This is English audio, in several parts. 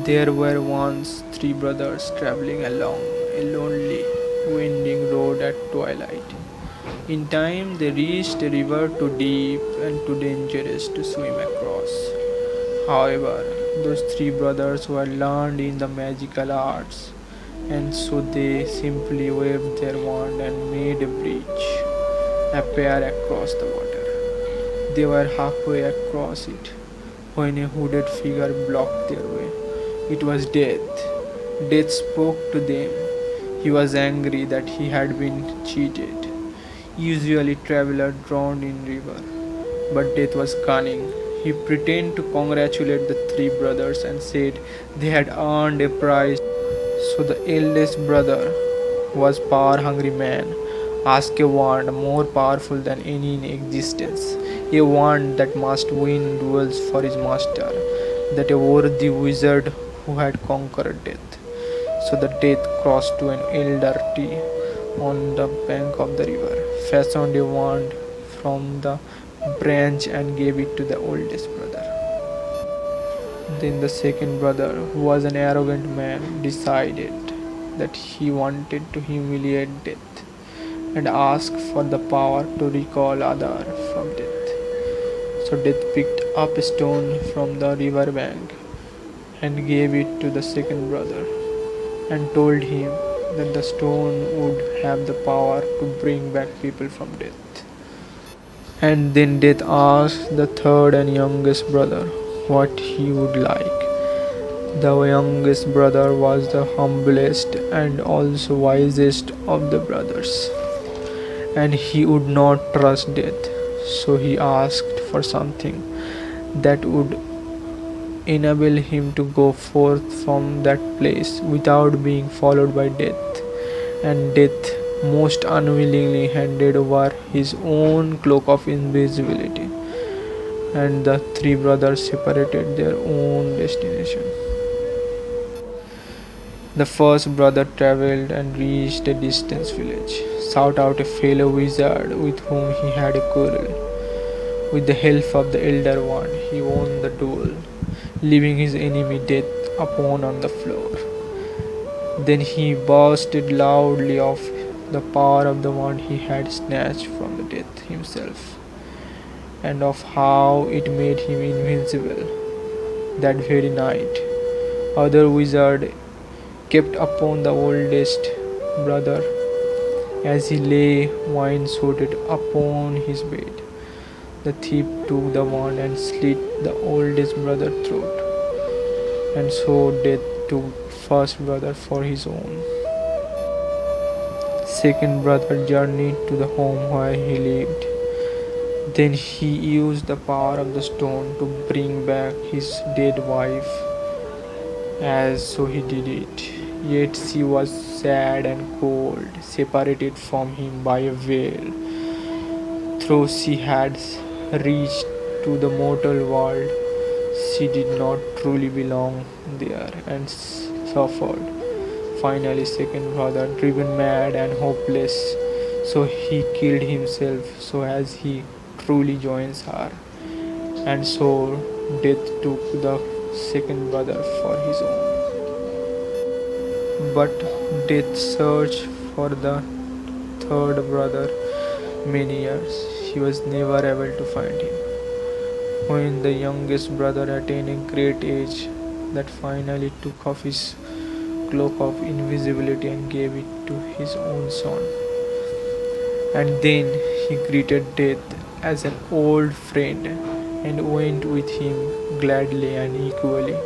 There were once three brothers traveling along a lonely, winding road at twilight. In time, they reached a river too deep and too dangerous to swim across. However, those three brothers were learned in the magical arts, and so they simply waved their wand and made a bridge appear across the water. They were halfway across it when a hooded figure blocked their way. It was Death. Death spoke to them. He was angry that he had been cheated. Usually traveler drowned in river, but Death was cunning. He pretended to congratulate the three brothers and said they had earned a prize. So the eldest brother was power-hungry man, asked a wand more powerful than any in existence, a wand that must win duels for his master, that a worthy wizard who had conquered death. So the Death crossed to an elder tree on the bank of the river, fashioned a wand from the branch and gave it to the oldest brother. Then the second brother, who was an arrogant man, decided that he wanted to humiliate Death and asked for the power to recall other from death. So Death picked up a stone from the river bank and gave it to the second brother and told him that the stone would have the power to bring back people from death. And then Death asked the third and youngest brother what he would like. The youngest brother was the humblest and also wisest of the brothers, and he would not trust Death, so he asked for something that would enable him to go forth from that place without being followed by Death. And Death most unwillingly handed over his own cloak of invisibility, and the three brothers separated their own destination. The first brother traveled and reached a distant village, sought out a fellow wizard with whom he had a quarrel. With the help of the elder one, he won the duel, leaving his enemy Death upon on the floor. Then he boasted loudly of the power of the wand he had snatched from the Death himself, and of how it made him invincible. That very night, other wizard kept upon the oldest brother as he lay wine-sodden upon his bed. The thief took the wand and slit the oldest brother's throat, and so Death took first brother for his own. Second brother journeyed to the home where he lived. Then he used the power of the stone to bring back his dead wife, as so he did it. Yet she was sad and cold, separated from him by a veil. Though she had reached to the mortal world, she did not truly belong there and suffered. Finally, second brother, driven mad and hopeless, so he killed himself so as he truly joins her. And so Death took the second brother for his own. But Death searched for the third brother many years. He was never able to find him. When the youngest brother attained a great age, that finally took off his cloak of invisibility and gave it to his own son. And then he greeted Death as an old friend and went with him gladly and equally,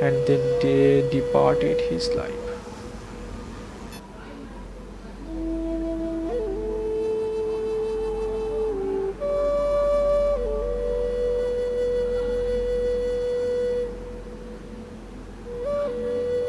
and then they departed his life.